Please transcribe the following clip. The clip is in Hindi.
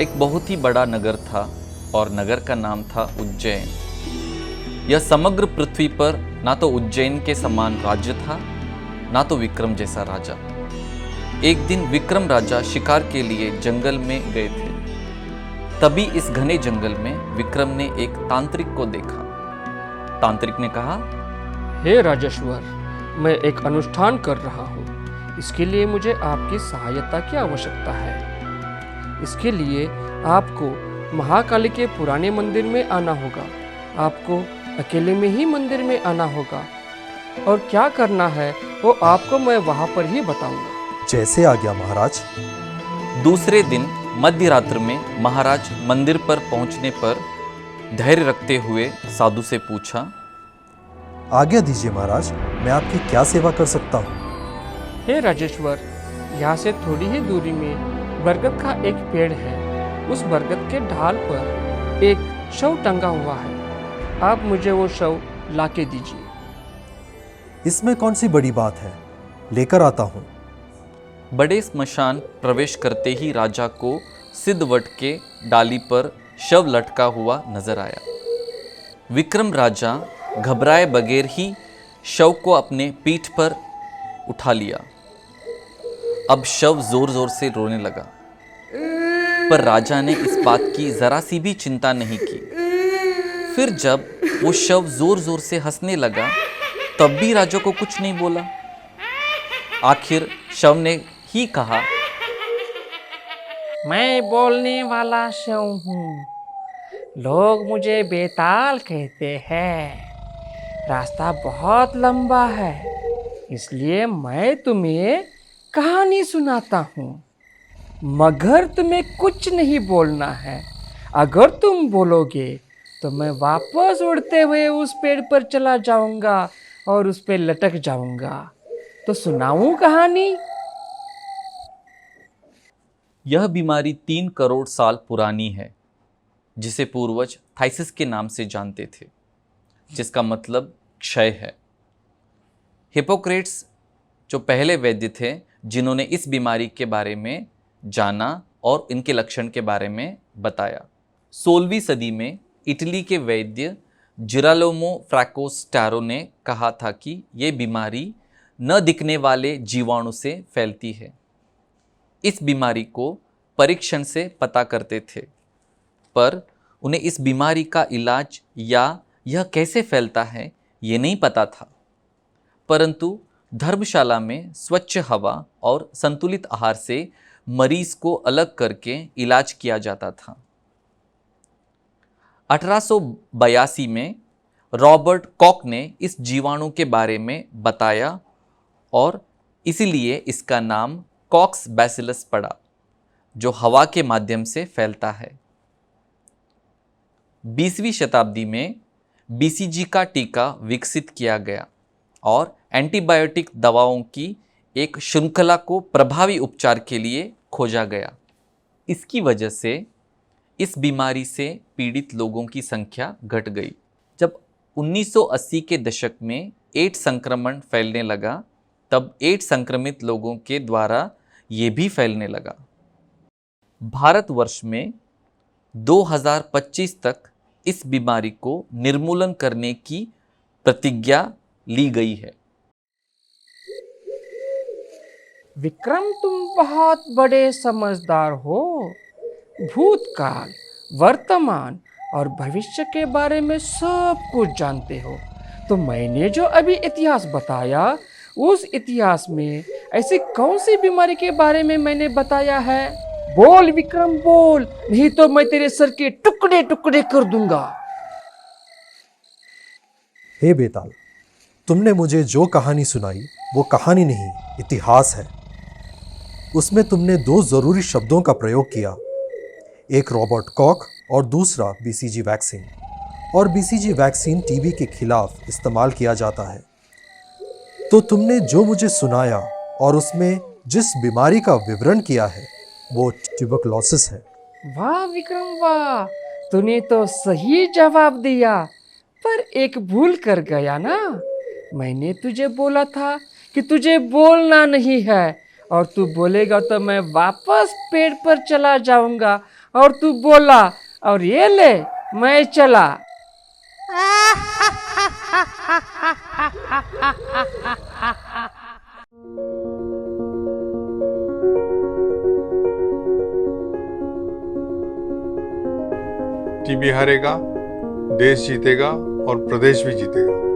एक बहुत ही बड़ा नगर था और नगर का नाम था उज्जैन। यह समग्र पृथ्वी पर ना तो उज्जैन के समान राज्य था, ना तो विक्रम जैसा राजा। एक दिन विक्रम राजा शिकार के लिए जंगल में गए थे। तभी इस घने जंगल में विक्रम ने एक तांत्रिक को देखा। तांत्रिक ने कहा, हे राजेश्वर, मैं एक अनुष्ठान कर रहा हूँ। इसके लिए मुझे आपकी सहायता की आवश्यकता है। इसके लिए आपको महाकाली के पुराने मंदिर में आना होगा। आपको अकेले में ही मंदिर में आना होगा और क्या करना है वो आपको मैं वहाँ पर ही बताऊंगा। जैसे आज्ञा महाराज। दूसरे दिन मध्य रात्र में महाराज मंदिर पर पहुंचने पर धैर्य रखते हुए साधु से पूछा, आज्ञा दीजिए महाराज, मैं आपकी क्या सेवा कर सकता हूँ? हे राजेश्वर, यहाँ से थोड़ी ही दूरी में बरगद का एक पेड़ है। उस बरगद के ढाल पर एक शव टंगा हुआ है। आप मुझे वो शव लाके दीजिए। इसमें कौन सी बड़ी बात है, लेकर आता हूँ। बड़े श्मशान प्रवेश करते ही राजा को सिद्धवट के डाली पर शव लटका हुआ नजर आया। विक्रम राजा घबराए बगैर ही शव को अपने पीठ पर उठा लिया। अब शव जोर जोर से रोने लगा, पर राजा ने इस बात की जरा सी भी चिंता नहीं की। फिर जब वो शव जोर जोर से हंसने लगा, तब भी राजा को कुछ नहीं बोला। आखिर शव ने ही कहा, मैं बोलने वाला शव हूँ। लोग मुझे बेताल कहते हैं। रास्ता बहुत लंबा है, इसलिए मैं तुम्हें कहानी सुनाता हूँ। मगर तुम्हें कुछ नहीं बोलना है। अगर तुम बोलोगे तो मैं वापस उड़ते हुए उस पेड़ पर चला जाऊंगा और उस पे लटक जाऊंगा। तो सुनाऊं कहानी? यह बीमारी 3 करोड़ साल पुरानी है, जिसे पूर्वज थाइसिस के नाम से जानते थे, जिसका मतलब क्षय है। हिपोक्रेट्स जो पहले वैद्य थे जिन्होंने इस बीमारी के बारे में जाना और इनके लक्षण के बारे में बताया। 16वीं सदी में इटली के वैद्य जिरालोमो फ्रैकोस्टारो ने कहा था कि यह बीमारी न दिखने वाले जीवाणु से फैलती है। इस बीमारी को परीक्षण से पता करते थे, पर उन्हें इस बीमारी का इलाज या यह कैसे फैलता है ये नहीं पता था। परंतु धर्मशाला में स्वच्छ हवा और संतुलित आहार से मरीज को अलग करके इलाज किया जाता था। 1882 में रॉबर्ट कॉक ने इस जीवाणु के बारे में बताया और इसीलिए इसका नाम कॉक्स बैसिलस पड़ा, जो हवा के माध्यम से फैलता है। 20वीं शताब्दी में बीसीजी का टीका विकसित किया गया और एंटीबायोटिक दवाओं की एक श्रृंखला को प्रभावी उपचार के लिए खोजा गया। इसकी वजह से इस बीमारी से पीड़ित लोगों की संख्या घट गई। जब 1980 के दशक में एड्स संक्रमण फैलने लगा, तब एड्स संक्रमित लोगों के द्वारा ये भी फैलने लगा। भारतवर्ष में 2025 तक इस बीमारी को निर्मूलन करने की प्रतिज्ञा ली गई है। विक्रम, तुम बहुत बड़े समझदार हो। भूतकाल, वर्तमान और भविष्य के बारे में सब कुछ जानते हो। तो मैंने जो अभी इतिहास बताया, उस इतिहास में ऐसी कौन सी बीमारी के बारे में मैंने बताया है? बोल विक्रम बोल, नहीं तो मैं तेरे सर के टुकड़े टुकड़े कर दूंगा। हे बेताल, तुमने मुझे जो कहानी सुनाई वो कहानी नहीं, इतिहास है। उसमें तुमने 2 जरूरी शब्दों का प्रयोग किया, एक रॉबर्ट कॉक और दूसरा बीसीजी वैक्सीन। और बीसीजी वैक्सीन टीबी के खिलाफ इस्तेमाल किया जाता है। तो तुमने जो मुझे सुनाया और उसमें जिस बीमारी का विवरण किया है वो ट्यूबरकुलोसिस है। वाह विक्रम वाह, तूने तो सही जवाब दिया, पर एक भूल कर गया ना। मैंने तुझे बोला था कि तुझे बोलना नहीं है, और तू बोलेगा तो मैं वापस पेड़ पर चला जाऊंगा और तू बोला और ये ले मैं चला। टीबी हारेगा, देश जीतेगा और प्रदेश भी जीतेगा।